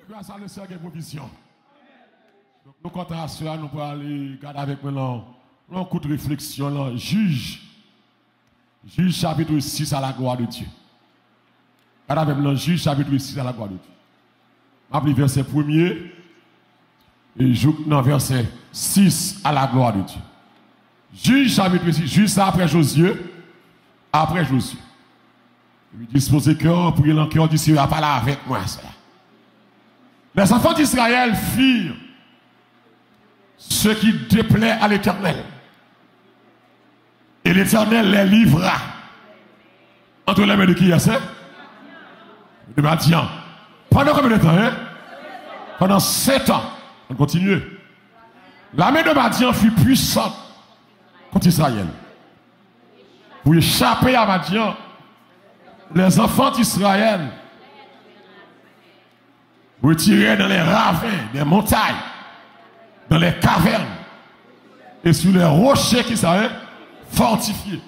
grâce à le Seigneur, il y a provision. Nous comptons à cela, nous pouvons aller garder avec nous un coup de réflexion. Là. Juge chapitre 6 à la gloire de Dieu. Regardez avec nous, Juge chapitre 6 à la gloire de Dieu. Appelez verset 1er et verset 6 à la gloire de Dieu. Juge chapitre 6, juge ça après Josué. Après Josué. Il dispose cœur pour qu'il en cœur d'ici, il va parler avec moi. Ça. Les enfants d'Israël firent ce qui déplaît à l'Éternel. Et l'Éternel les livra entre les mains de qui est ça? De Madian. Pendant combien de temps? Hein? Pendant 7 ans. On continue. La main de Madian fut puissante contre Israël. Pour échapper à Madian, les enfants d'Israël retiraient dans les ravins, des montagnes, dans les cavernes et sur les rochers qui sont fortifiés.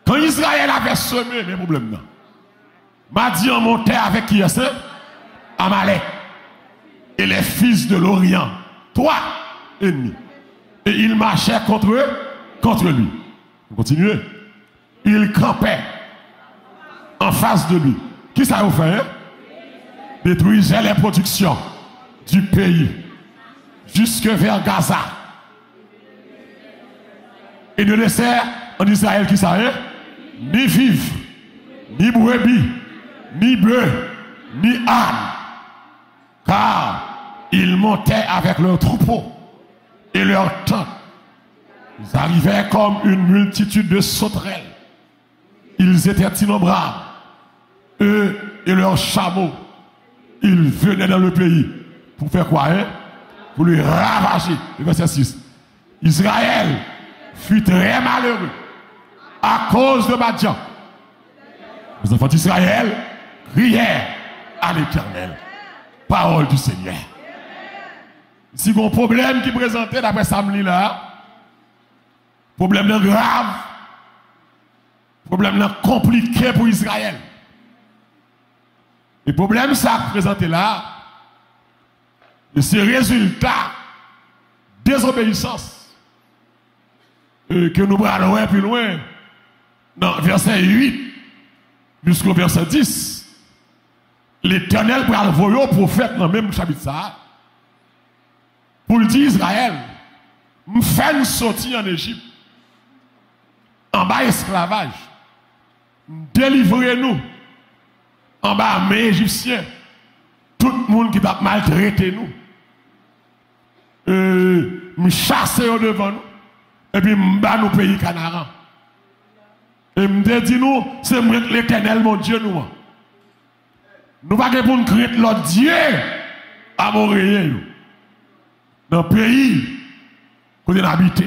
Quand Israël avait semé, les problèmes là, Madian montait avec qui est ça? Amalek et les fils de l'Orient, 3 ennemis. Et ils marchaient contre eux, contre lui. On continue. Ils campaient en face de lui. Qui ça a fait? Détruisait les productions du pays jusque vers Gaza. Et ne laissait en Israël qui ça est? Ni vivre, ni brebis, ni bœufs, ni ânes. Car ils montaient avec leurs troupeaux et leurs tentes. Ils arrivaient comme une multitude de sauterelles. Ils étaient innombrables. Eux et leurs chameaux. Ils venaient dans le pays. Pour faire quoi? Hein? Pour lui ravager. Le verset 6. Israël fut très malheureux à cause de Madian. Les enfants d'Israël crièrent à l'Éternel. Parole du Seigneur. Si vous avez un problème qui est présenté d'après Samli là, problème grave, problème compliqué pour Israël. Le problème ça présenté là, c'est le résultat des désobéissance que nous allons plus loin, dans verset 8 jusqu'au verset 10. L'Éternel va envoyer au prophète dans le même chapitre ça, pour dire Israël, nous faisons sortir en Égypte, en bas esclavage, délivrez-nous en bas mes Égyptiens, tout le monde qui va maltraiter nous, nous chasser devant nous, et puis nous bats nos pays Canara. Et nous dit nous, c'est l'Éternel mon Dieu nous. Nous ne pouvons pas nous créer l'autre Dieu à mourir dans le pays où nous habitons.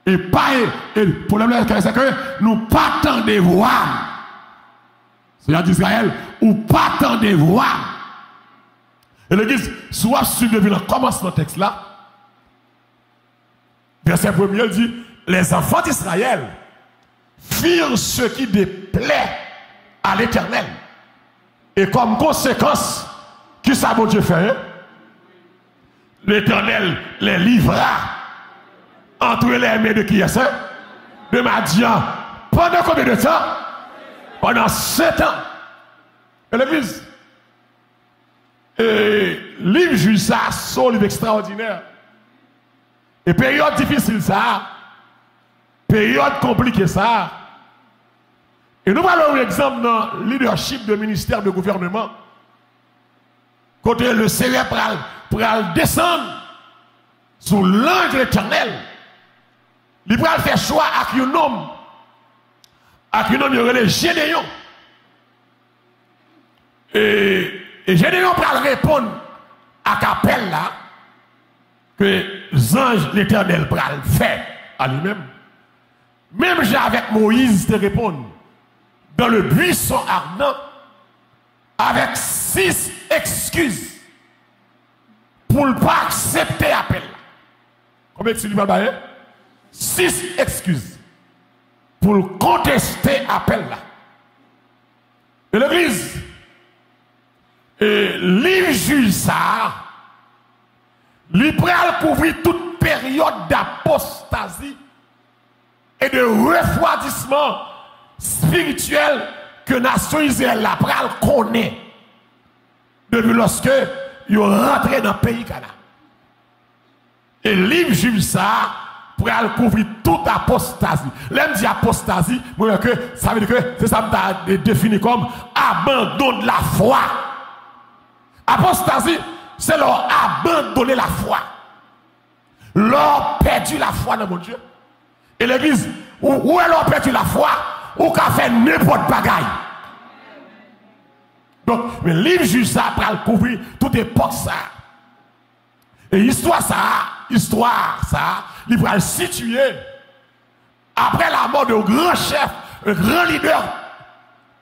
Et le problème c'est que nous ne pas tant de voir. C'est-à-dire d'Israël, ou pas tant de voir. Et l'église, soit suivre depuis le commencement du texte là, verset 1er, il dit, les enfants d'Israël firent ce qui déplaît à l'Éternel. Et comme conséquence, qui ça bon Dieu fait? L'Éternel les livra entre les mains de qui est ça? De Madian. Pendant combien de temps? Pendant 7 ans. Et l'église, livre juge ça, son livre extraordinaire. Et période difficile ça, période compliquée ça. Et nous allons un exemple dans le leadership de ministère de gouvernement. Côté le Seigneur pour descendre sous l'ange éternel. Il va faire choix avec un homme. Avec un homme, il y aurait Gédéon. Et Gédéon va répondre à l'appel là que l'ange l'éternel va faire à lui-même. Même j'ai avec Moïse te répondre dans le buisson ardent avec 6 excuses pour ne pas accepter l'appel. Combien tu lui vas bailler? 6 excuses pour contester l'appel là. Et l'église, et livre juge ça, il prend couvrir toute période d'apostasie et de refroidissement spirituel que la nation Israël la pral connaît depuis lorsque ils rentré dans le pays Canaan. Et le livre juge ça pour couvrir toute apostasie. L'aime dit apostasie, ça veut dire que c'est ça que tu as défini comme abandon de la foi. Apostasie, c'est leur abandonner la foi. Leur perdu la foi dans mon Dieu. Et l'église, où elle a perdu la foi, ou qu'a fait n'importe bagaille. Donc, mais le livre juge ça pour couvrir toute époque ça. Et histoire ça, il va le situer après la mort de grand chef, un grand leader,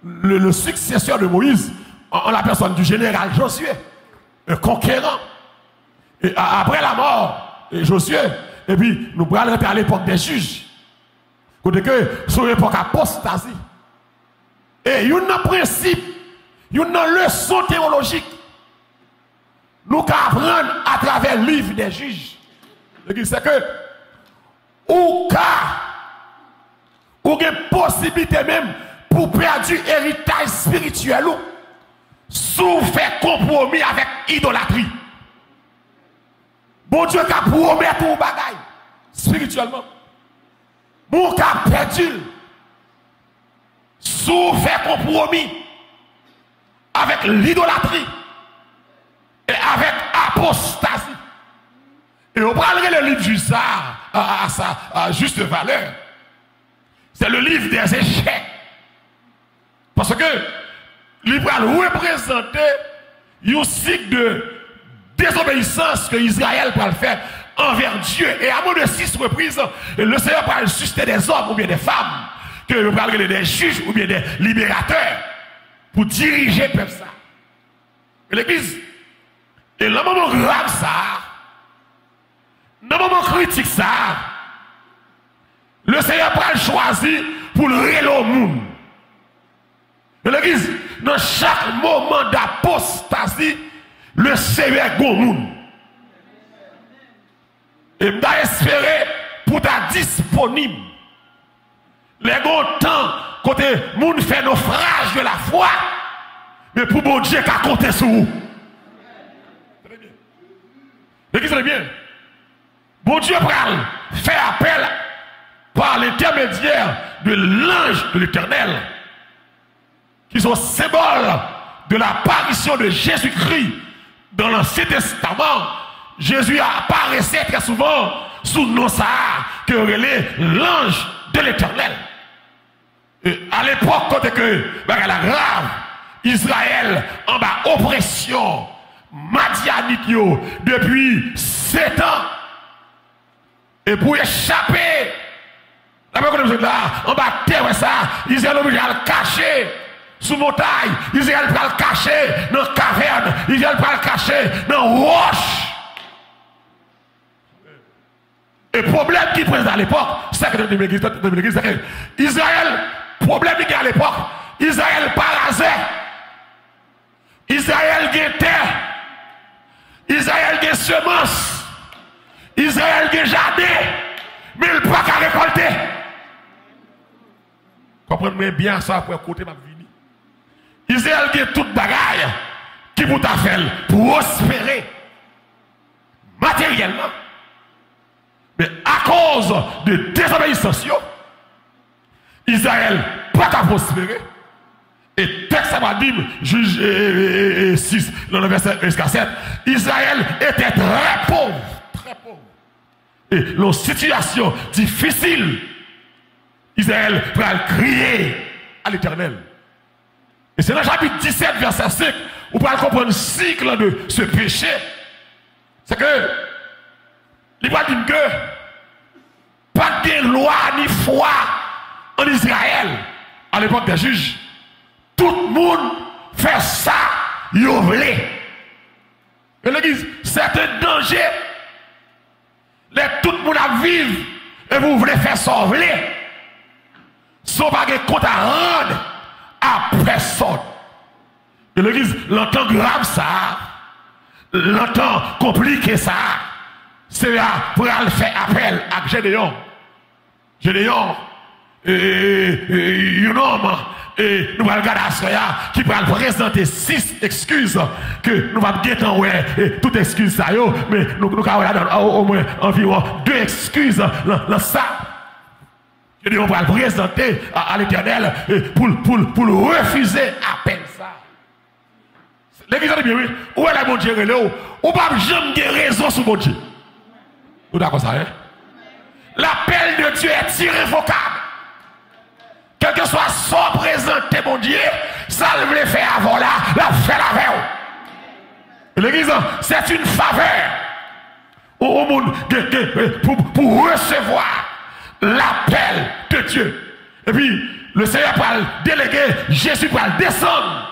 le successeur de Moïse, en la personne du général Josué, un conquérant. Et après la mort de Josué, et puis nous allons rentrer à l'époque des juges. Côté que sur l'époque apostasie. Et il y a un principe, il y a une leçon théologique. Nous apprendre à travers le livre des juges. C'est que, ou une possibilité même pour perdre du héritage spirituel ou sous fait compromis avec idolâtrie. Bon Dieu qui a promis tout bagaille spirituellement. Bon qui a perdu sous fait compromis avec l'idolâtrie et avec apostasie. Et on parlerait le livre du ça à sa juste valeur. C'est le livre des échecs. Parce que il va représenter un cycle de désobéissance que Israël va faire envers Dieu. Et à moins de 6 reprises, le Seigneur va susciter des hommes ou bien des femmes, que le parlerait des juges ou bien des libérateurs pour diriger le peuple ça. Et l'Église, et le moment grave ça, dans le moment critique ça, le Seigneur va choisir pour le révéler au monde. Et l'Église, dans chaque moment d'apostasie, le Seigneur est au monde. Et m'a espéré pour ta disponible. Les gros temps, côté monde fait naufrage de la foi, mais pour mon Dieu qui a compté sur vous. L'église est bien. Bon Dieu fait appel par l'intermédiaire de l'ange de l'Éternel, qui sont symboles de l'apparition de Jésus-Christ dans l'Ancien Testament. Jésus apparaissait très souvent sous le nom ça que relève l'ange de l'Éternel. À l'époque, quand la grave, Israël en bas oppression, Madianite depuis 7 ans. Et pour échapper, en bas terre ça, Israël obligé à le cacher sous montagne, Israël va le cacher dans la caverne, Israël va le cacher dans la roche. Et le problème qui présente à l'époque, c'est que l'église, Israël, problème qui est à l'époque, Israël parasait, Israël a terre, Israël a semence, Israël a jardin, mais il n'a pas qu'à récolter. Comprenez bien ça pour côté ma vie. Israël a toute bagaille qui vous a fait prospérer matériellement. Mais à cause de désobéissance, Israël n'a pas prospérer. Et texte va dire, juge 6, dans le verset 7, Israël était très pauvre. Très pauvre. Et leur situation difficile, Israël va crier à l'Éternel. Et c'est dans le chapitre 17, verset 5, où vous allez comprendre le cycle de ce péché. C'est que, il va dire que, pas de loi ni foi en Israël, à l'époque des juges. Tout le monde fait ça, il voulait. Et l'église, c'est un danger. Tout le monde a vivre et vous voulez faire ça, vous voulez. Sans pas de compte à rendre à personne. Et l'église, l'entend grave ça, l'entend compliqué ça, c'est là pour aller faire appel à Gédéon. Gédéon, un homme, et nous allons regarder à Soya qui va présenter 6 excuses que nous allons guetter, ouais, toute excuse ça, mais nous allons au moins environ 2 excuses dans ça. Gédéon va le présenter à l'Éternel pour refuser appel ça. L'église a dit bien oui, où est la bon Dieu, ou pas jamais raison sur mon Dieu. Vous d'accord ça, hein? L'appel de Dieu est irrévocable. Quel que soit son présenté, mon Dieu, ça le voulait faire avant là, la fait la veille. L'église, c'est une faveur au monde pour recevoir l'appel de Dieu. Et puis, le Seigneur va déléguer, Jésus va descendre.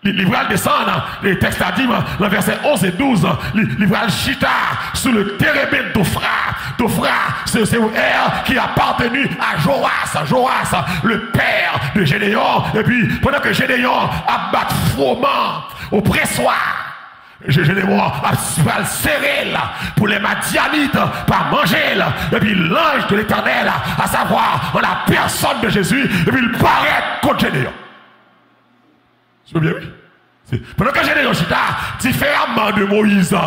Il va descendre, le texte a dit, dans le verset 11 et 12, il va chita sous le térébé d'Ophra. D'Ophra, c'est un qui a appartenu à Joas. Joas, le père de Gédéon. Et puis, pendant que Gédéon abat froment au pressoir, Gédéon a serré pour les Madianites, pas manger. Et puis l'ange de l'Éternel, à savoir en la personne de Jésus, et puis il paraît contre Gédéon. C'est bien, oui. Pendant que Gédéon chita, différemment de Moïse,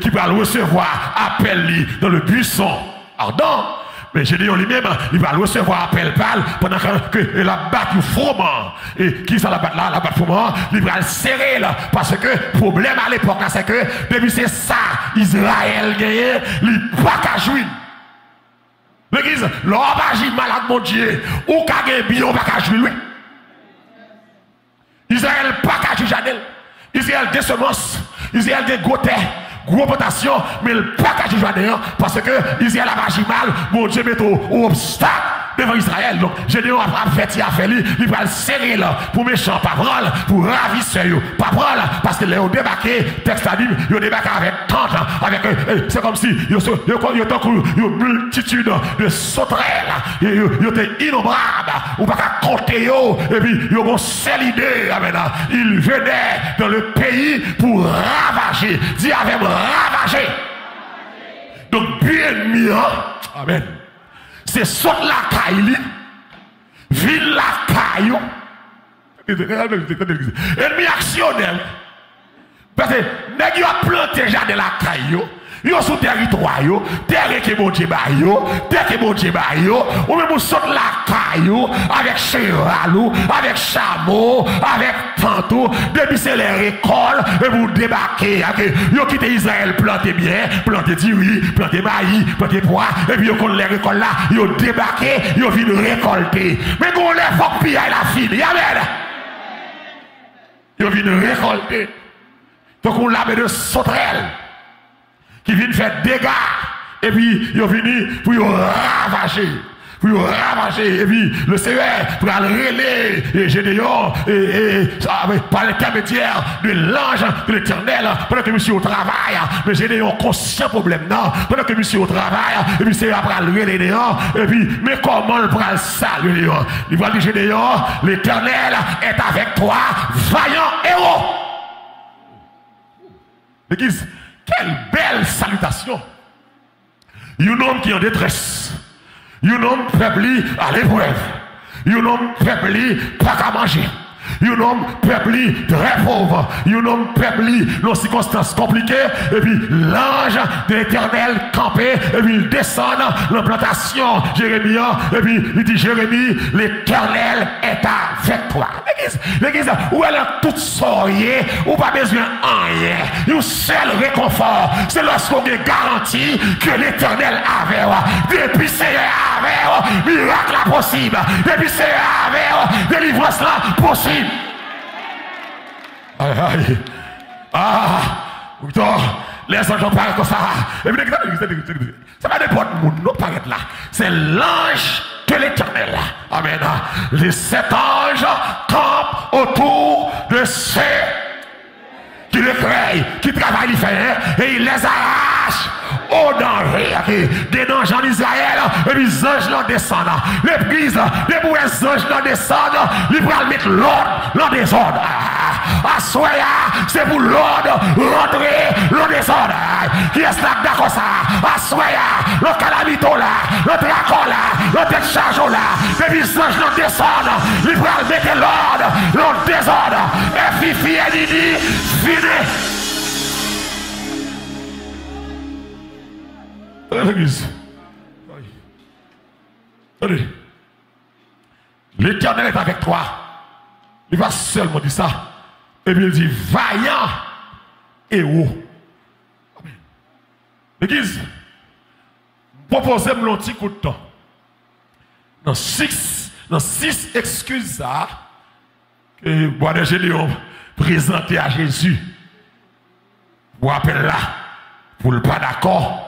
qui va recevoir appel dans le buisson ardent, mais Gédéon lui-même, il va recevoir appel pâle pendant que la batte froment. Et qui ça la batte là? La batte froment, il va le serrer là. Parce que le problème à l'époque, c'est que depuis c'est ça, Israël gagne, il n'a pas qu'à jouir. L'église, l'homme agit malade, mon Dieu, ou qu'à gagner bien, pas qu'à jouir. Israël pas qu'à juger. Israël des semences, Israël des gros terres, gros plantations, mais il pas qu'à juger parce que Israël a agi mal, mon Dieu met au obstacle devant Israël. Donc Gédéon a fait il va le serrer là pour méchant, pas prendre, pour ravisseur, pas prendre, parce que les ont débarqué, texte a dit, ils ont débarqué avec tente, avec, c'est comme si ils ont une multitude de sauterelles, ils étaient innombrables, ou pas qu'à compter, et puis ils ont cette idée, ils venaient dans le pays pour ravager, dis avec ravager. Donc bien mis, amen. C'est saute la caille, ville la caille, ennemi actionnel. Parce que nèg yo a planté jardin la caille, yo sous territoire, terre que bon Dieu ba yo, terre que bon Dieu ba yo, ou même saute la caille avec cheval, avec chameau, avec pantou, depuis c'est les récoltes et vous débarquez, yo quitte Israël planté bien, planté du riz, planté maïs, planté pois, et puis yo connaît les récoltes là, yo débarqué, yo vinn récolter. Mais qu'on les faut que la fini, amen. Yo vinn récolter. Donc on l'a de sauterelles qui viennent faire dégâts et puis ils sont venus pour ravager. Et puis le Seigneur pour aller et Gédéon par l'intermédiaire de l'ange de l'Éternel pendant que monsieur au travail, mais Gédéon conscient problème non, pendant que monsieur au travail, et puis le Seigneur pour aller Gédéon, et puis mais comment le prend ça Gédéon? Il va dire Gédéon, l'Éternel est avec toi, vaillant héros. L'église, quelle belle salutation! Un homme qui est en détresse, un homme faibli à l'épreuve, un homme faibli pas qu'à manger, un homme faibli très pauvre, un homme faibli dans circonstances compliquées, et puis l'ange de l'Éternel campé, et puis il descend dans la plantation Jérémie, et puis il dit Jérémie, l'Éternel est avec toi. L'église, où elle a tout soyé, ou pas besoin de rien, un seul réconfort, c'est lorsqu'on est garanti que l'Éternel avait, depuis c'est avec, miracle possible, depuis c'est avec, délivrance possible. Aïe, aïe. Ah, les anges paraissent comme ça. Ça va n'importe où, nous paraître là. C'est l'ange de l'Éternel. Amen. Les 7 anges campent autour de ceux qui le créent, qui travaillent, et ils les arrachent au danger. Des dangers en Israël, et puis les anges là descendent. L'église, les mauvais anges là descendent, ils vont mettre l'ordre dans des ordres. Assoya, c'est pour l'ordre, rentrer, le désordre. Qui est-ce là d'accord ça? Assoya, le calamito là, le dragon là, le décharge là, les visages dans descendent, il va mettre l'ordre, le désordre. Et Fifi et Didi, fini. L'église. L'Éternel est avec toi. Il va seulement dire ça. Et puis il dit, vaillant et haut. Amen. L'église, proposez-moi un petit coup de temps. Dans six excuses ça, que Bois de Gédéon présenté à Jésus. Vous rappelez là, pour le pas d'accord.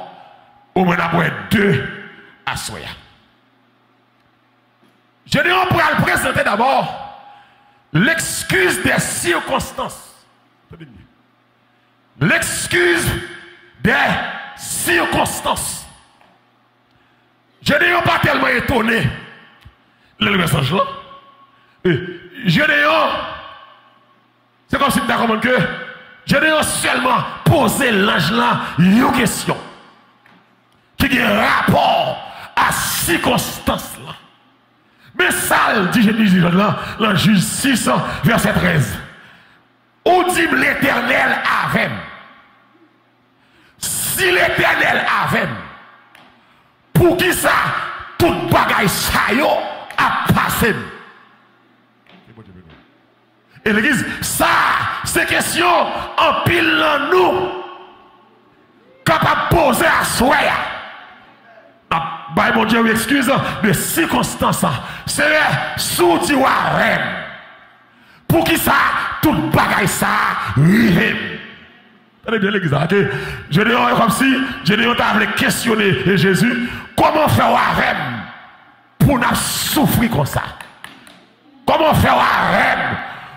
Au moins d'avoir deux à Soya. Je vais vous présenter d'abord l'excuse des circonstances. L'excuse des circonstances. Je n'ai pas tellement étonné le message là. Je n'ai c'est comme si tu as compris que je n'ai seulement posé l'ange là une question qui a un rapport à circonstances là. Mais ça, dit Jésus là, dans Juge 6, verset 13. Où dit l'Éternel avec? Si l'Éternel avec, pour qui ça, toute bagaille ça yo a passé? Et l'église, ça, c'est question en pile dans nous, capable de poser à soi. Bah, mon Dieu, excuse, mais circonstances, c'est sous reine. Pour qui ça, toute bagaille ça, rive. Tenez bien l'église, je dis comme si, je dis, on avait questionné Jésus, comment faire avec pour nous souffrir comme ça? Comment faire avec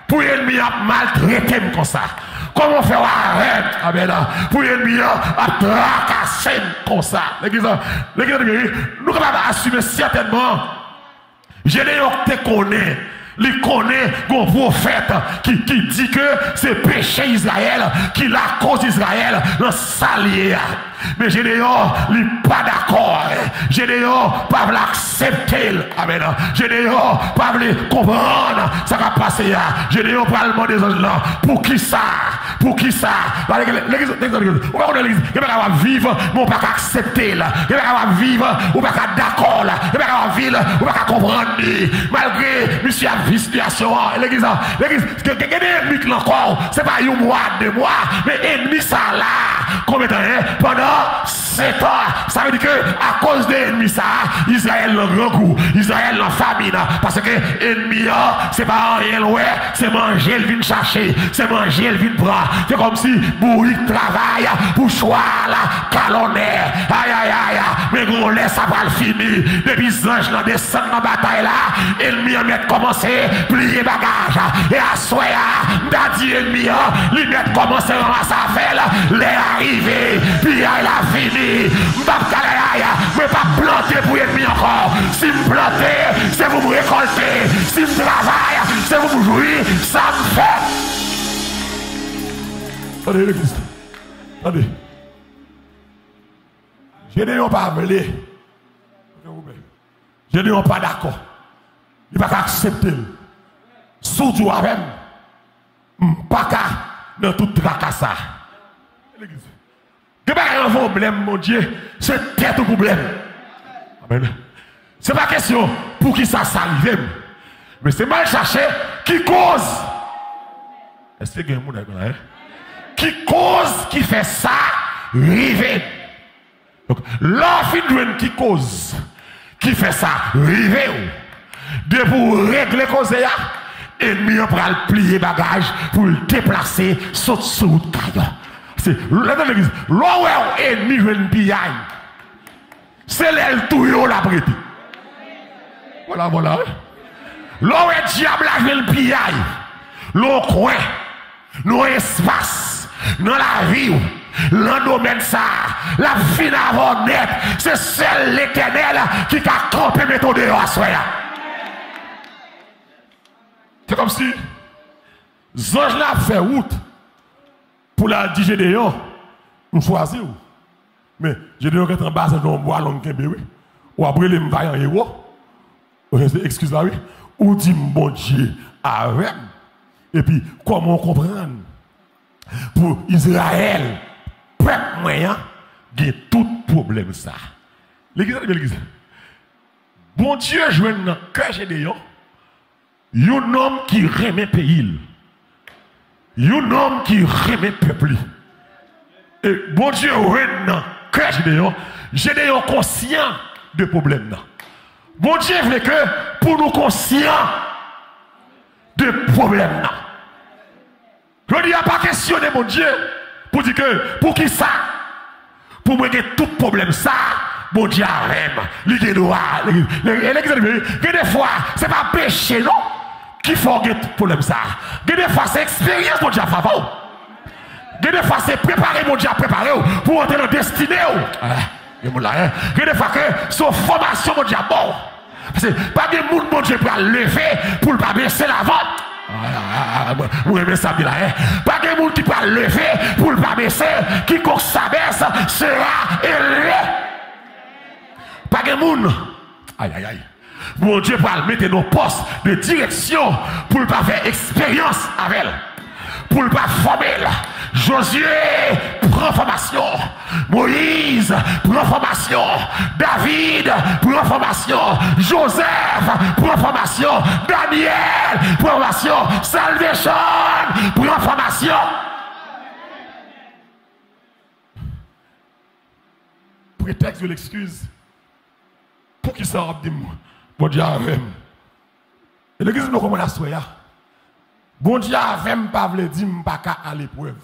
pour l'ennemi maltraiter comme ça? Comment faire arrête pour l'ennemi à tracasser comme ça? L'église, nous sommes capables d'assumer certainement. Gédéon te connaît. Il connaît un prophète qui dit que c'est péché Israël, qui la cause d'Israël, le salier. Mais Gédéon, il n'est pas d'accord. Gédéon, pas l'accepter. Amen. Gédéon, pas comprendre ce qui va passer. Gédéon, pas le demander des gens pour qui ça? Pour qui ça? L'église, on va pas vivre, mais on va pas accepter. On va pas vivre, on va pas d'accord. On va pas vivre, on va pas comprendre. Malgré, monsieur, la situation. L'église, ce que l'ennemi encore, c'est pas un mois, 2 mois, mais ennemi ça là, combien de temps? Pendant 7 ans. Ça veut dire que à cause de l'ennemi ça, Israël le grand coup, Israël la famine. Parce que l'ennemi, c'est pas rien loin, c'est manger, il vient chercher, c'est manger, il vient prendre. C'est comme si Bourrique travaille pour choisir la calonnaire. Aïe aïe aïe, mais on laisse ça pas le finir. Depuis les anges dans descendent dans la bataille là, l'ennemi a commencé à plier bagage. Et à soi, m'a dit l'ennemi, il met commencé à ramasser affaire, les arrivés, puis il a fini. Mais pas planter pour l'ennemi encore. Si me planter, c'est vous me récolter. Si me travaille, c'est vous me jouir. Ça me fait. Attendez, l'église. Attendez. Je n'ai pas appelé. Je n'ai pas d'accord. Il ne va pas accepter. Surtout avec pas dans tout tracassa. L'église. Il n'y a pas un problème, mon Dieu. C'est tête au problème. Amen. Ce n'est pas question pour qui ça s'arrive. Mais c'est mal cherché qui cause. Est-ce que vous avez un qui cause, qui fait ça, river. Donc, l'enfant qui cause, qui fait ça, river. De pour régler cause, ennemi on prend le plier bagage pour le déplacer sur route. C'est l'église. Là où ennemi veut une pillaille, c'est l'aile tout la prêté. Voilà, voilà. Là où le diable a veut une pillaille, l'on coin, nos espaces, dans la vie, dans le domaine ça, la vie d'avant net, c'est seul l'Éternel qui a campé méthode à soi. C'est comme si Zange là fait route pour la dire Gédéon, on choisit. Mais Gédéon est en bas, c'est un bois long kembe, oui. Ou après, les vaillants héros. Excuse-moi, oui. Ou dit, bon Dieu, avec. Et puis, comment comprendre? Pour Israël, peuple moyen, il y a tout problème ça. L'église. Bon Dieu, joue dans le cœur Gédéon, un homme qui remet pays. Un homme qui remet peuple. Et bon Dieu, joue dans le cœur Gédéon, Gédéon conscient de problème. Bon Dieu veut que pour nous conscients de problème. Je ne dis pas questionner mon Dieu pour dire que pour qui ça? Pour moi, tout problème ça, mon Dieu aime. Il y a des fois, ce n'est pas péché, non? Qui faut que problème ça? Des fois, c'est expérience, mon Dieu a faveur. Des fois, c'est préparer, mon Dieu a préparé pour entrer dans la destinée. Des fois, son formation, mon Dieu a bon. Parce que pas de monde, mon Dieu, pour lever pour ne pas baisser la vente. Vous aimez ça bien là, hein? Pas de monde qui peut lever pour ne pas baisser, quiconque s'abaisse sera élevé. Pas de monde. Aïe, aïe, aïe. Mon Dieu pour mettre nos postes de direction pour ne pas faire expérience avec elle. Pour ne pas former. Josué prend formation. Moïse prend formation. David prend formation. Joseph prend formation. Daniel prend formation. Salvation prend formation. Prétexte de l'excuse. Pour qui ça a dit bon Dieu avait. Et l'église nous comment la soya. Bon Dieu avait pas voulu dire pas à l'épreuve.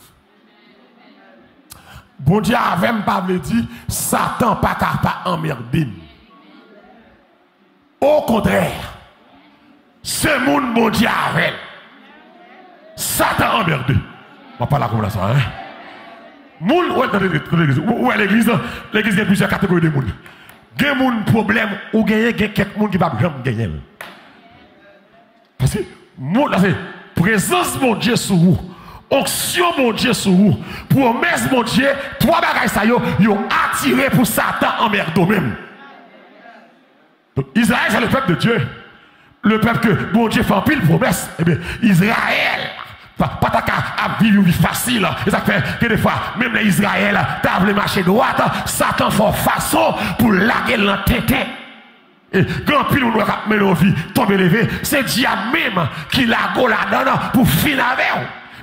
Bon Dieu avait pas voulu dire Satan pas capable emmerder. Au contraire, ce monde bon Dieu avait. Satan emmerdé. On va pas la comme ça, hein. Moun ouais l'église, l'église a plusieurs catégories de monde. Il y a des problème ou il y a quelqu'un qui va jamais gagner. Parce que la présence de mon Dieu sur vous, onction mon Dieu sur vous, promesse mon Dieu, trois bagages ça yo attiré pour Satan en merde même. Donc Israël c'est le peuple de Dieu. Le peuple que mon Dieu fait en pile promesse. Eh bien, Israël, pas ta vivre facile. Et ça fait que des fois, même les Israël, t'as voulu marcher droite, Satan fait façon pour laguer l'entête. Et quand pile on doit mettre nos vies, tomber levé, c'est Dieu même qui la donne pour finir avec.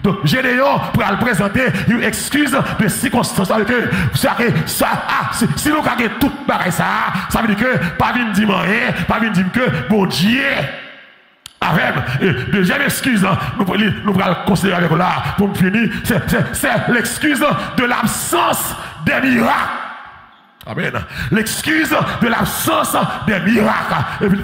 Donc, Gédéon pour le présenter une excuse de circonstance. Si nous avons tout pareil ça veut dire que pas venir dire rien, pas venir dire que bon Dieu. Avec, deuxième excuse, nous allons considérer avec là, pour finir, c'est l'excuse de l'absence des miracles. Amen. L'excuse de l'absence des miracles. Et puis,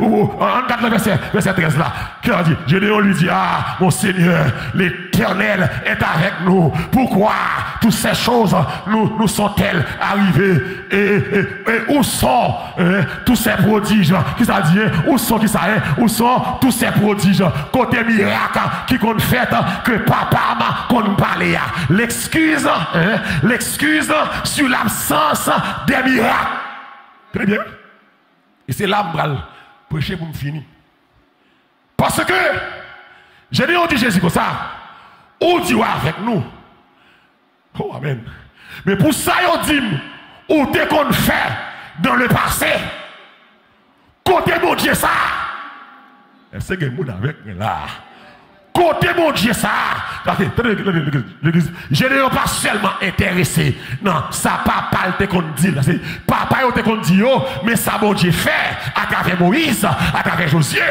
en 4 verset 13 là, qui a dit, Gédéon lui dit, ah, mon Seigneur, l'Éternel est avec nous. Pourquoi toutes ces choses nous sont-elles arrivées? Et où sont tous ces prodiges? Qui ça dit? Où sont tous ces prodiges? Côté miracle qui qu'on fait que papa m'a qu'on parlait. L'excuse sur l'absence des miracles. Très bien. Et c'est là que je vais prêcher pour me finir. Parce que, j'ai dit, on dit Jésus comme ça, ou Dieu avec nous. Oh, amen. Mais pour ça, on dit, ou t'es qu'on fait dans le passé, côté mon Dieu ça, est-ce que vous avec moi là? Côté mon Dieu ça, je ne suis pas seulement intéressé. Non, ça papa te qu'on dit. Papa te qu'on dit, mais ça mon Dieu fait à travers Moïse, à travers Josué.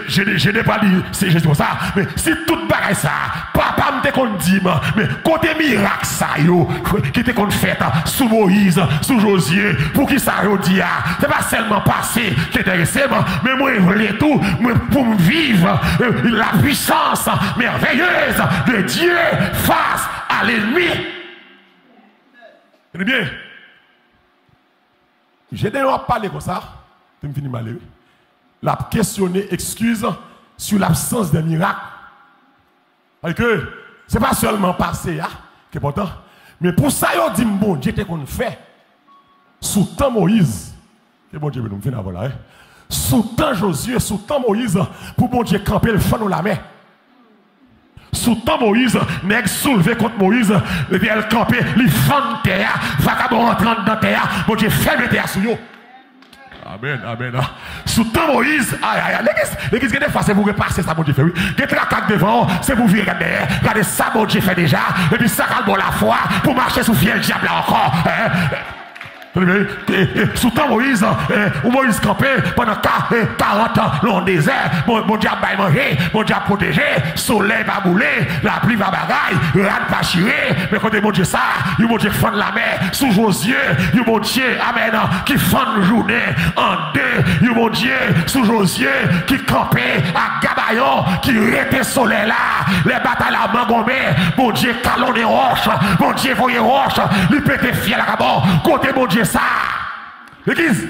Je n'ai pas dit, c'est juste pour ça. Mais si tout bagaille ça, papa me te qu'on dit, mais côté miracle ça, qui te qu'on fait sous Moïse, sous Josué, pour qui ça dit, c'est pas seulement passé qui est intéressé, mais moi je voulais tout, pour me vivre la puissance merveilleuse de Dieu face à l'ennemi. Eh bien, j'ai déjà parlé comme ça, je me finis mal. La questionner excuse sur l'absence des miracles. Parce que ce n'est pas seulement passé, qui est important, mais pour ça, il dit, bon Dieu, t'es qu'on fait, sous temps Moïse, et bon Dieu, nous finissons là, sous temps Josué, sous temps Moïse, pour bon Dieu camper le fond dans la main. Sous temps Moïse, nèg soulevé contre Moïse, elle campé, il fend terre, vagabond rentrant dans terre, bon Dieu ferme terre sous yo. Amen, amen. Sous temps Moïse, l'église qui est face, c'est pour repasser ça, bon Dieu fait, oui. Qui traque devant, c'est pour virer derrière. Regardez ça, bon Dieu fait déjà, et puis ça calme la foi, pour marcher sous fiel diable là encore. Sous temps Moïse, où Moïse campait pendant 40 ans dans le désert, mon diable va manger, mon diable protégé, soleil va bouler, la pluie va bagaille, rat va chier, mais quand mon Dieu ça, il mon Dieu fend la mer, sous Josué, il mon Dieu, amen, qui fend la journée en deux, il mon Dieu, sous Josué, qui campait à Gabayon, qui rétait soleil là, les batailles à Mangomé, mon Dieu, calonné roche, mon Dieu, voyez roche, il pétait fiel à Gabon, côté mon Dieu ça. L'église,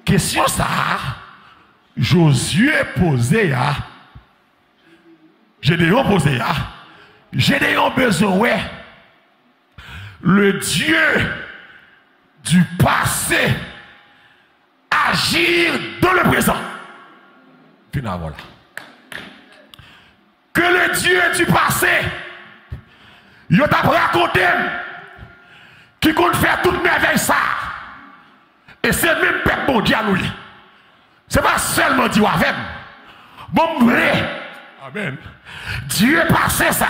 question ça, Josué posé à, Gédéon posé à, Gédéon besoin, le Dieu du passé agir dans le présent. Finalement, voilà. Que le Dieu du passé, il t'a raconté qui compte faire toute merveille ça. Et c'est même peuple bon Dieu à nous. C'est pas seulement Dieu avec. Bon vrai. Amen. Dieu passé ça.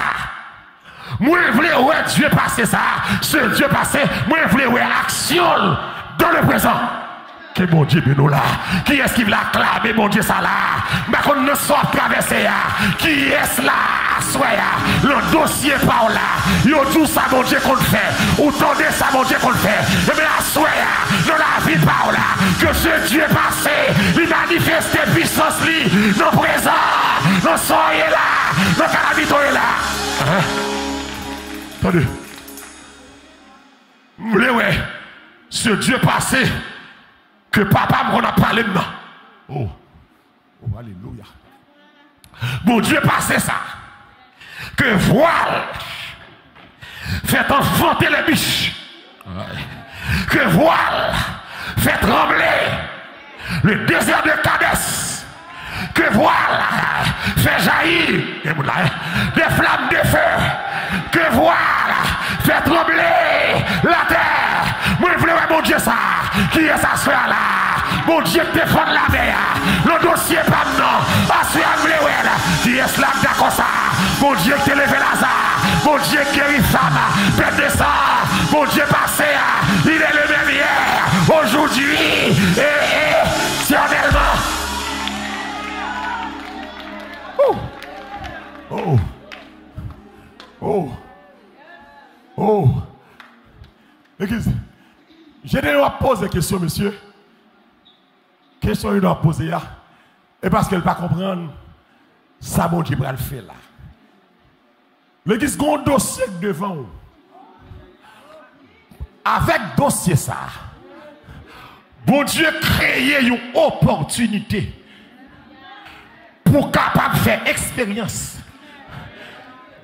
Moi je voulais ouais Dieu passé ça. Ce Dieu passé, moi je voulais ouais action dans le présent. Que mon Dieu nous là. Qui est-ce qui va acclamer mon Dieu ça là? Mais qu'on ne soit traversé là. Qui est-ce là? Soya, le dossier par là. Yo tout ça mon Dieu qu'on fait. Ou tendez ça mon Dieu qu'on fait. Et bien la soya, dans la vie par là. Que ce Dieu passé, il manifeste puissance li. Dans le présent, dans le soleil là. Dans le calamito là. Attendez. Vous voulez ouais. Ce Dieu passé. Que papa m'en a parlé maintenant. Oh. Oh, alléluia. Mon Dieu passé ça. Que voile fait enfanter les biches. Que voile fait trembler le désert de Cadès. Que voile fait jaillir des flammes de feu. Que voile fait trembler la terre. Moi je voulais voir mon Dieu ça. Qui est ça soeur là? Mon Dieu te défend la mer. Le dossier pas maintenant. Qui est cela d'accord ça? Mon Dieu qui levé Lazare. Mon Dieu qui guérit femme. Père de ça. Mon Dieu passé. Il est le même hier. Aujourd'hui. Et éternellement. Oh. Oh. Oh. Église. J'ai déjà posé des questions, monsieur. Question qu'il doit poser là. Et parce qu'elle ne va pas comprendre, ça, mon Dieu, va le faire là. L'église a un dossier devant vous. Avec dossier ça, bon Dieu créé une opportunité pour capable de faire expérience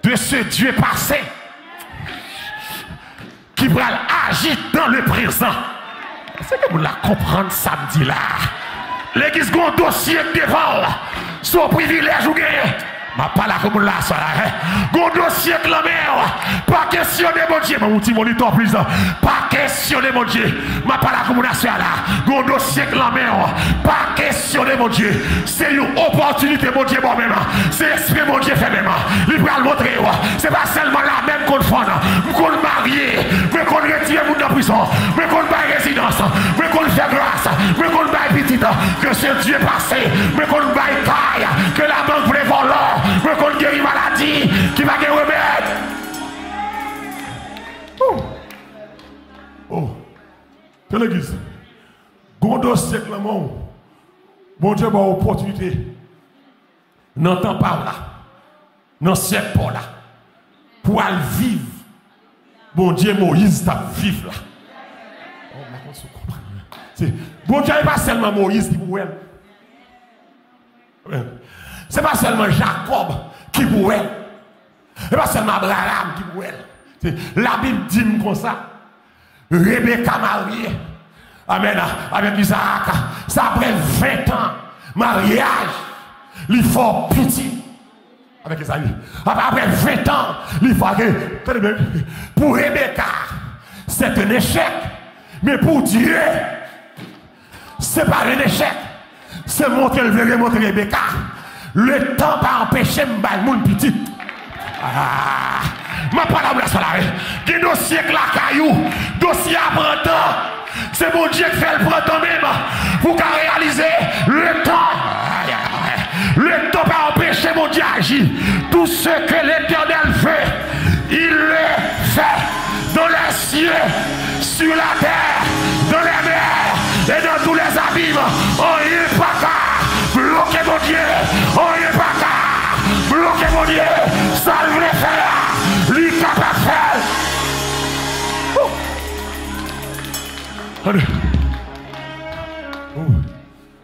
de ce Dieu passé qui va agir dans le présent. C'est que vous la comprendre samedi là. L'église a un dossier devant. Son privilège ou gagné. Ma pas là comme là ça là. Gon dossier clamé. Pas questionner mon Dieu, mon petit moniteur plus. Pas questionner mon Dieu. Ma pas là comme là ça là. Gon dossier clamé. Pas questionner mon Dieu. C'est une opportunité mon Dieu moi-même. C'est l'esprit mon Dieu fait même. Il va le montrer. C'est pas seulement la même qu'on fait. Qu'on marié, mais qu'on retire mon dans prison, mais qu'on baille résidence, mais qu'on fait grâce, mais qu'on baille petite, que ce Dieu passé, mais qu'on baille taille, que la banque voulait voler. Mais qu'on guérit maladie, qui va guérir remède. Oh. Que l'église. Gondo siècle là, mon Dieu, mon opportunité. N'entend pas là. Dans ce siècle là. Pour aller vivre. Bon Dieu, Moïse t'a vivre là. Oh, mais on se comprend. Bon Dieu, n'est pas seulement Moïse qui pour elle. C'est pas seulement Jacob qui pour elle. Et pas seulement Abraham qui brûle. La Bible dit comme ça. Rebecca mariée. Amen. Avec Isaac. Ça après 20 ans. Mariage. Il faut petit. Avec Isaïe. Après 20 ans. Il faut que. Pour Rebecca, c'est un échec. Mais pour Dieu, c'est pas un échec. C'est montrer le verre, montrer Rebecca. Le temps pas empêcher mon petit. Ma parole là, il y a un dossier que la caillou, dossier à prendre temps. C'est mon Dieu qui fait le printemps même pour réaliser le temps. Le temps pas empêcher mon Dieu d'agir. Tout ce que l'Éternel fait, il le fait dans les cieux, sur la terre, dans les mers et dans tous les abîmes. On n'est pas qu'à bloquer mon Dieu. On n'est pas qu'à bloquer mon Dieu. Ça le voulait faire. Lui capable de faire.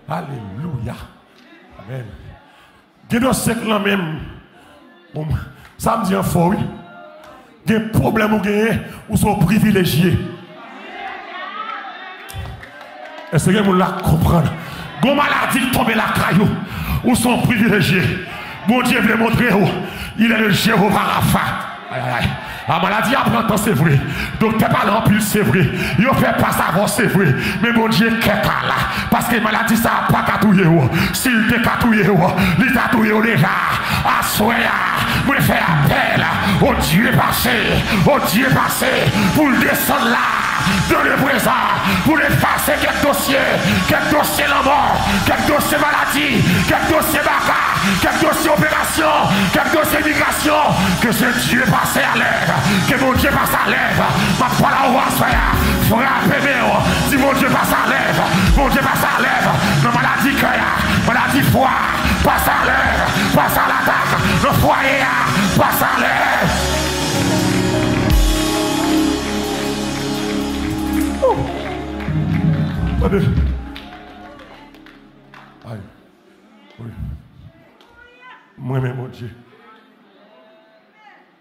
Alléluia. Amen. Qu'est-ce que c'est là même? Ça me dit un faux, oui. Il y a un problème ou sont privilégiés. Est-ce que vous la comprenez? Gon maladie tombe la caillou ou sont privilégiés. Mon Dieu veut montrer où il est le Jéhovah Rapha. La maladie apprend tant c'est vrai. Donc t'es pas rempli, c'est vrai. Il ne fait pas savoir, c'est vrai. Mais mon Dieu, qu'est-ce là? Parce que la maladie, ça n'a pas catouillé. S'il te catouillé, il t'a touillé déjà. À soi, vous faites appel au Dieu passé. Au Dieu passé. Pour le descendre là. Dans le présent. Pour effacer quelques dossiers la mort. Quelques dossiers maladie. Quelques dossiers baka. Quelques dossiers opération. Quelques dossiers migration. Que ce Dieu passé à l'air. Que mon Dieu passe à lèvres, ma parole à voir, frappez-moi, si mon Dieu passe à lèvres, mon Dieu passe à lèvres, nos maladies cœur, maladie foie, passe à lèvres, passe à l'attaque, le foyer, passe à lèvres. Aïe, oui. Moi-même, mon Dieu.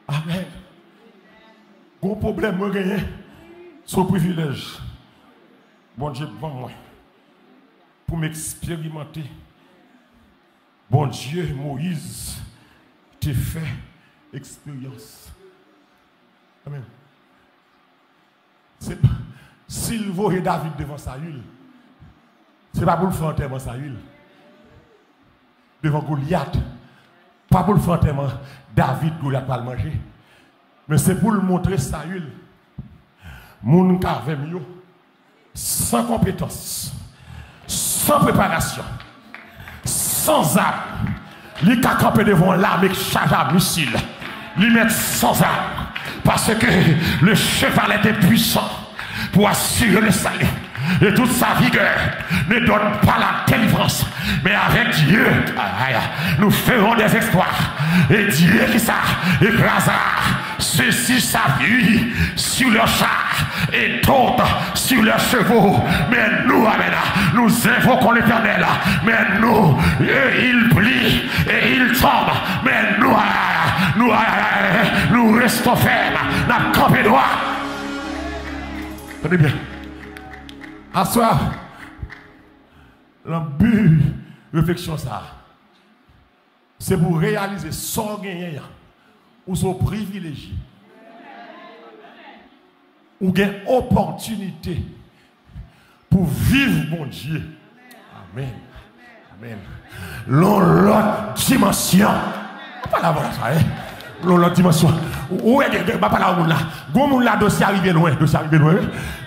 Amen. Bon problème, moi gagné, son privilège. Bon Dieu, bon moi. Pour m'expérimenter. Bon Dieu, Moïse, t'ai fait expérience. Amen. S'il voyait David devant Saül, c'est pas pour le faire enterrement Saül. Devant Goliath, pas pour le faire enterrement David, Goliath va le manger. Mais c'est pour le montrer Saül, moun kavem yo, sans compétence, sans préparation, sans arme, li ka camper devant l'armée qui charge à missile, li mettre sans arme, parce que le cheval était puissant pour assurer le salut. Et toute sa vigueur ne donne pas la délivrance. Mais avec Dieu, nous ferons des exploits. Et Dieu qui ça écrasera ceux-ci sa vie sur leur char et d'autres sur leurs chevaux. Mais nous, amen, nous invoquons l'Éternel. Mais nous, il plie et il tombe. Mais nous restons fermes. Nous campons droit. Tenez bien. À soi, le but de réflexion, ça, c'est pour réaliser son gagnant ou son privilégié. Ou une opportunité pour vivre mon Dieu. Amen. Amen. L'autre dimension. Pas la voilà ça, hein? L'autre dimension. Où est le pas là où là? Gomoun là dossier arrivé loin,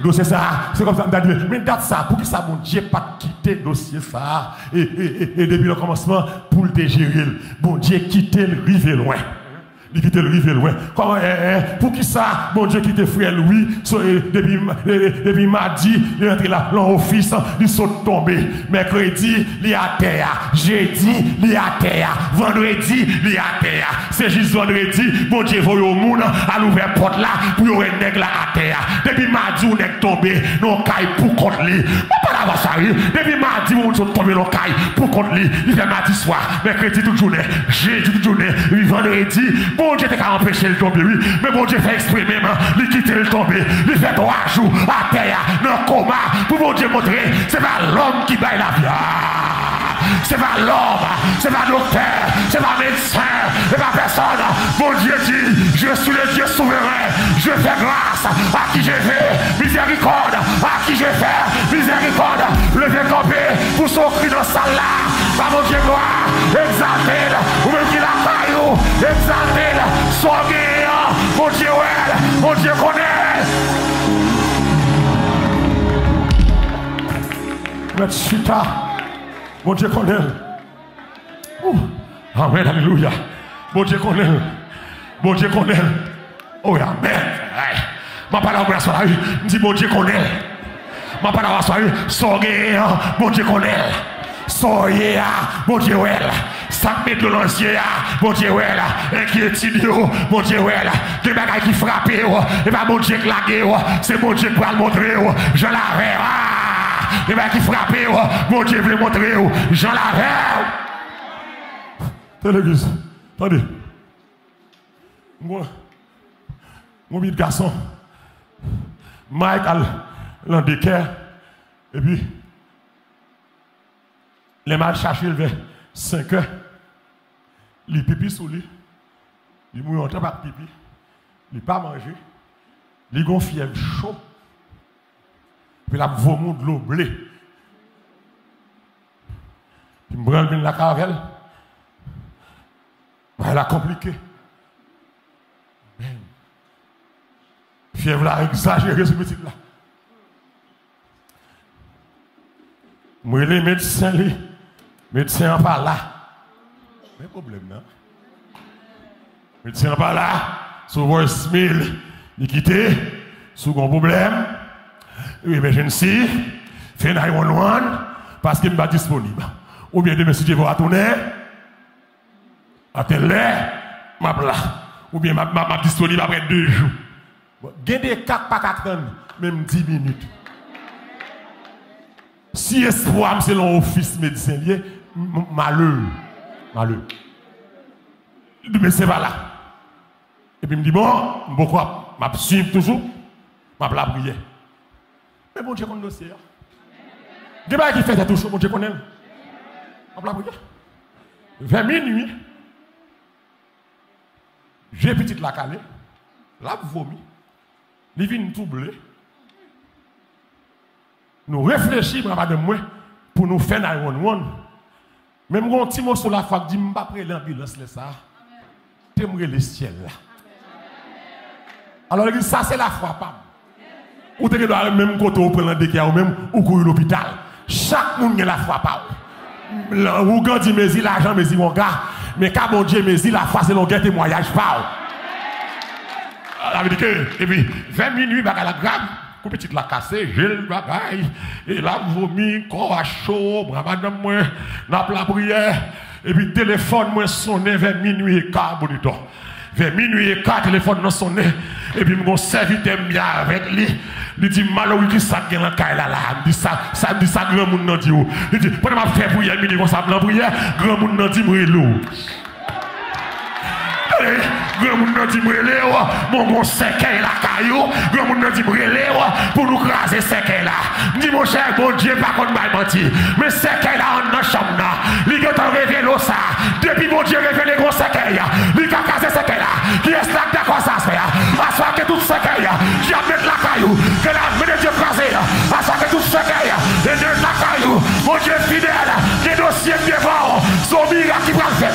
dossier ça, c'est comme ça mais date ça pour que ça mon Dieu pas quitter dossier ça et depuis le commencement pour le gérer. Bon Dieu quitter le rive loin. Il quitte le rive loin. Comment pour qui ça, mon Dieu quitte frère Louis, depuis mardi, il est entré là, l'office, il saute tombé. Mercredi, il est à terre. Jeudi, il est à terre. Vendredi, il est à terre. C'est juste vendredi, mon Dieu voit au monde, à l'ouvert porte là, pour y avoir un nègre là à terre. Depuis mardi, on est tombé, non caille pour contre lui. On pas la ça, depuis mardi, on est tombé, non caille pour contre lui. Il fait mardi soir, mercredi toute journée, jeudi toute journée, vendredi, bon Dieu t'a empêché le tomber, oui, mais bon Dieu fait exprimer, il quitte le tomber, il fait 3 jours à terre, dans le coma, pour bon Dieu montrer, c'est pas l'homme qui baille la vie. C'est pas l'homme, c'est pas docteur, c'est pas médecin, c'est pas personne. Mon Dieu dit, je suis le Dieu souverain, je fais grâce à qui je fais, miséricorde à qui je fais, miséricorde. Levez camper pour son cri dans salle là. Par mon Dieu gloire, exaltez-le, ou même qu'il a caillou, exaltez-le, soyez, mon Dieu ouais, mon Dieu connaît. Let's chita. Mon Dieu connaît. Amen, alléluia. Mon Dieu connaît. Mon Dieu connaît. Oh, amen. Ma parole à soi, dit mon Dieu connaît. Ma parole à soi, soyez, mon Dieu connaît. Soyez, mon Dieu ouais. Ça met de l'ancien, mon Dieu ouais. Inquiétude, mon Dieu ouais. Des bagailles qui frappent, et pas mon Dieu qui lague, c'est mon Dieu qui va le montrer. Je l'avais. Les mecs qui frappent, mon Dieu veut montrer, j'en l'avais. C'est l'église. Attendez. Moi, mon petit garçon, Mike a l'handicap, et puis, les mal cherchés vers 5 heures, il pipi sous lui, il mouille en train de pipi, il n'a pas mangé, il a une fièvre chaud. Puis la vomi de l'eau blé. Puis me prend la caravelle. Elle a compliqué. Fièvre là exagéré ce petit là. Moi les médecins médecins pas là. Mais problème non. Médecins pas là. Sous voicemail, il quitté. Sous un problème. Emergency, fait 911 parce qu'il n'est pas disponible. Ou bien demain si tu veux retourner, à telle heure, ma là. Ou bien ma disponible après 2 jours. Il y a des cas pas attendre, même 10 minutes. Si espoir, c'est l'office médecin, malheur. Malheur. Mais c'est pas là. Et puis il me dit, bon, pourquoi? Je suis toujours, je la prière. Mais bon Dieu connaît le dossier. Il y a qui fait tout ça, bon Dieu connaît. On va prier. Vers minuit, j'ai petite la calée, la vomi, les vins troublés. Nous réfléchissons, madame, moi, pour nous faire 911. Même quand un petit mot sur la fac dit, je ne vais pas prendre l'ambulance, ça. T'aimerais le ciel là. Alors, il dit, ça, c'est la foi, pas. Ou tu dois même côté au prendre décret ou même ou courir l'hôpital. Chaque monde a la foi pas. Ou quand dit mais l'argent mais mon gars, mais quand mon Dieu mais la foi c'est l'on témoignage pas. Ça veut dire que et puis 20 minutes bagarre la grave, coup petite la cassé, j'ai le bagaille et la vomi, corps à chaud, madame moi, n'a la prière et puis téléphone moi sonné vers minuit et quart bonito. Vers minuit et quart téléphone non sonné et puis mon serviteur bien avec lui. Il dit malheureux qui ça gagne la caille là il dit ça grand monde nan dit il dit pendant m'a faire prière minuit comme ça blanc prière grand monde nan dit moi lourd grand monde nan dit moi lourd mon bon cercueil la caillou grand monde nan dit moi lourd pour nous craser cercueil là dit mon cher bon Dieu pas contre mal menti mais cercueil là en chambre là il a révélé ça depuis mon Dieu révélé gros cercueil il a casé cercueil là qui est là d'accord ça se fait à soit que tout cercueil qui a mettre la caillou que la main de Dieu crasée à soit que tout cercueil et de la caillou mon Dieu fidèle des dossiers devant son miracle qui va le faire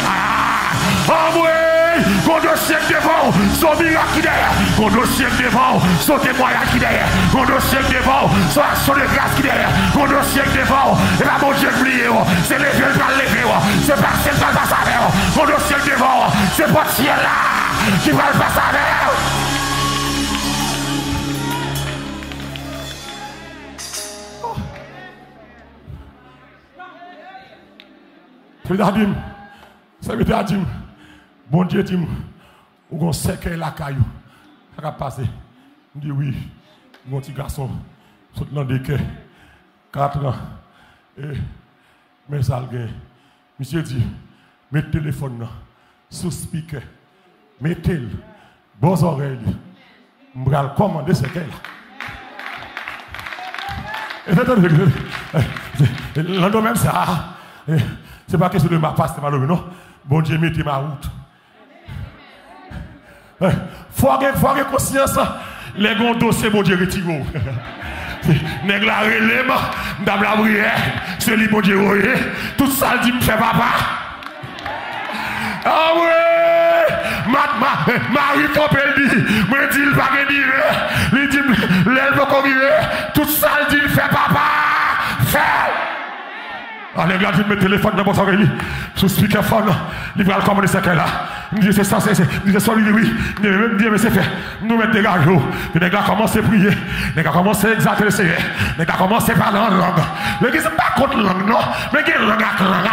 oh oui mon dossier devant son miracle qui derrière mon dossier devant son témoignage qui derrière mon dossier devant son action de grâce qui derrière mon dossier devant et là mon Dieu oublié c'est les vieux qui va lever c'est pas celle qui va le passer avec mon dossier devant c'est pas ciel là qui va le passer avec ça veut dire, bon Dieu, dit, ou on sait que la caillou, ça va passer. Je dis oui, mon petit garçon, saute dans des quais, 4 ans, et mais ça le gagne. Monsieur dit, mets le téléphone là, sous speaker. Mettez-le, bonnes oreilles. Je vais le commander ce qu'elle a. L'un même ça. C'est pas question de ma passe, malheureux, non? Bon Dieu, mettez ma route. Faut avoir conscience. Les gondos, c'est bon Dieu, retirez. Nèg la relève, dans la prière, c'est lui bon Dieu, tout ça dit me fait papa. Ah ouais! Marie Copel dit, me dit il va gagner, il dit l'aile va courir, tout ça dit me fait papa. Fais! Allez, là, je mets le téléphone dans mon oreille. Je suis speakerphone. Il va le commander ce qu'elle a. Il me dit, c'est ça, c'est ça. Il me dit, oui. Il me dit, mais c'est fait. Nous mettons des gars. Puis les gars commencent à prier. Les gars commencent à exalter le Seigneur. Les gars commencent à parler en langue. Les gars, c'est pas contre langue, non. Mais il y a une langue à langue.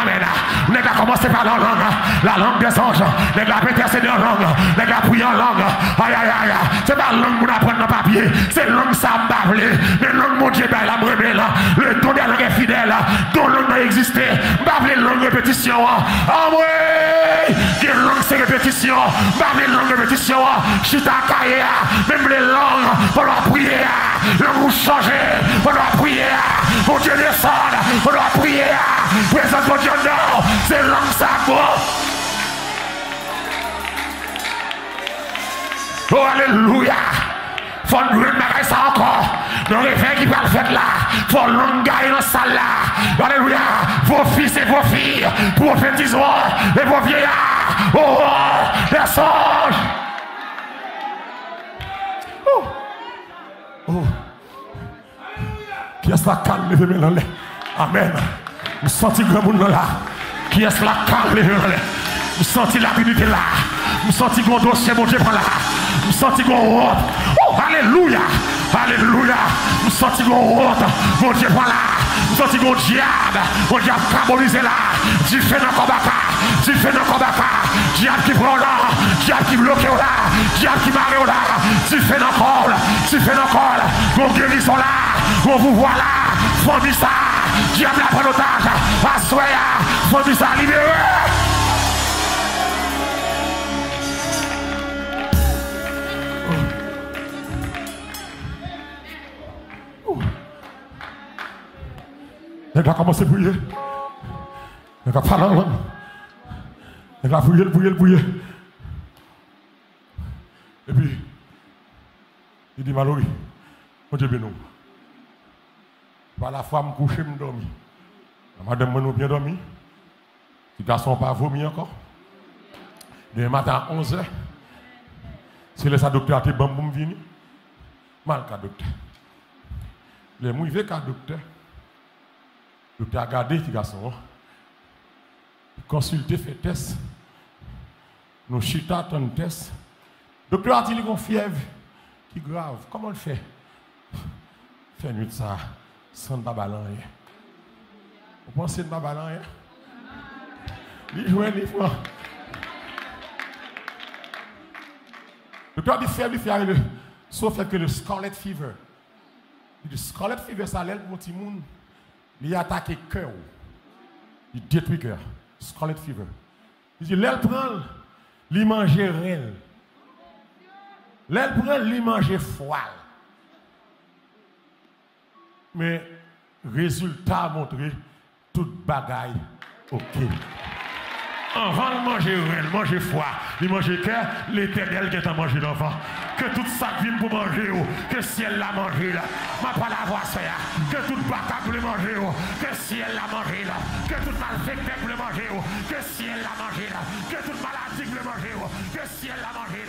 Les gars commencent à parler en langue. La langue des anges. Les gars intercéder en langue. Les gars prient en langue. Aïe, aïe, aïe. C'est pas la langue qu'on apprend dans le papier. C'est la langue ça m'a parlé. Mais la langue, mon Dieu, la brûle là. Le don de la langue est fidèle. Dont la langue existé. M'appelez langue répétition. Ah ouais! Quelle langue c'est répétition? M'appelez langue répétition. Chita Kaya. Même les langues. On doit prier. Langue changer. On doit prier. Mon Dieu descend. On doit prier. Présence mon Dieu non. C'est langue ça bon. Oh alléluia. Faut nous remettre ça encore. Dans les faits qui parlent fait là. Faut l'homme gagner dans la salle là. Alléluia. Vos fils et vos filles. Prophétisons. Et vos vieillards. Oh, les songes. Oh. Oh. Qui est-ce la calme levé dans l'air? Amen. Nous sentons grand monde là. Qui est-ce la calme levé dans l'air? Nous sentons la dignité là. Nous sentons qu'on dossier mon Dieu par là. Nous sentons qu'on honte. Oh, alléluia. Alléluia. Nous sentons qu'on honte. Mon Dieu par là. Nous sentons qu'on diable. Mon diable carbonisé là. Dieu fait dans le combat. Dieu fait dans le combat. Diable qui prend là. Diable qui bloque là. Diable qui marre là. Dieu fait dans le corps. Dieu fait dans le corps. Mon guérison là. On vous voit là. Famille ça. Diable la prend otage. Assoya. Famille ça libéré. Les gars commencent à prier. Les gars parlent en langue. Les gars prier. Et puis, il dit, Mallory, mon Dieu, bien nous. Par la femme couchée, me dormi. La madame, nous bien dormi. Les garçons pas vomi encore. Demain matin à 11h, c'est le docteur qui est bon pour me venir. Mal qu'à docteur. Les mouillés qu'à docteur. Le docteur a gardé les garçons. Consulté, fait test. Nous chita, ton test. Le docteur a dit qu'il a une fièvre qui est grave. Comment on le fait? Fait nuit ça, sans babalan. Vous pensez de babalan? Il joue des fois. Le docteur a dit fièvre, sauf que le scarlet fever. Le scarlet fever, ça l'aide pour petit monde. Il attaque le cœur. Il détruit le cœur. Scarlet fever. Il dit, l'aile prend, il mange rien. L'aile prend, il mange foie. Mais, résultat a montré, toute bagaille, ok. Avant de manger rien, manger foie, il mange cœur, l'éternel qui est à manger l'enfant. Que toute ça vienne pour manger, que ciel l'a mangé là. Ma pas la voix ça. Que toute bataille pour le manger, que ciel l'a mangé là. Que toute malfecteur pour le manger, que ciel l'a mangé là. Que toute maladie pour le manger, que ciel l'a mangé